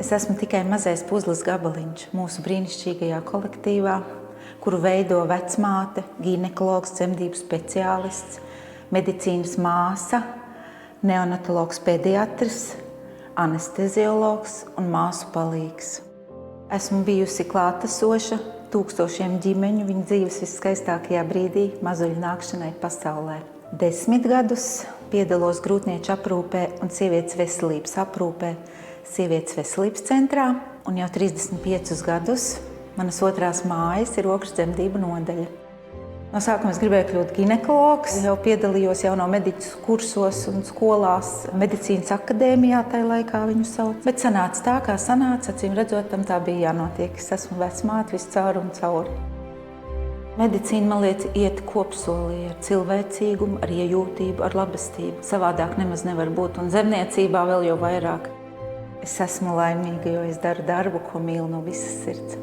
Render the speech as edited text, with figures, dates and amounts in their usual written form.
Es esmu tikai mazais puzles gabaliņš mūsu brīnišķīgajā kolektīvā, kuru veido vecmāte, ginekologs, dzemdību speciālists, medicīnas māsa, neonatologs pediatrs, anesteziologs un māsu palīgs. Esmu bijusi klātesoša tūkstošiem ģimeņu viņu dzīves viskaistākajā brīdī mazuļu nākšanai pasaulē. 10 gadus piedalos grūtnieču aprūpē un sievietes veselības aprūpē Sievietes veselības centrā, un jau 35 gadus manas otrās mājas ir Okras dzemdību nodaļa. No sākuma es gribēju kļūt ginekologs, jau piedalījos jauno mediķu kursos un skolās, medicīnas akadēmijā tajā laikā viņu sauc. Bet sanāca tā, kā sanāca, acīm redzot, tam tā bija jānotiek. Es esmu vecmāte visu cauri un cauri. Medicīna man liek iet kopsolī ar cilvēcīgumu, ar iejūtību, ar labestību. Savādāk nemaz nevar būt, un zemniecībā vēl jau vairāk. Es esmu laimīga, jo es daru darbu, ko mīlu no visas sirds.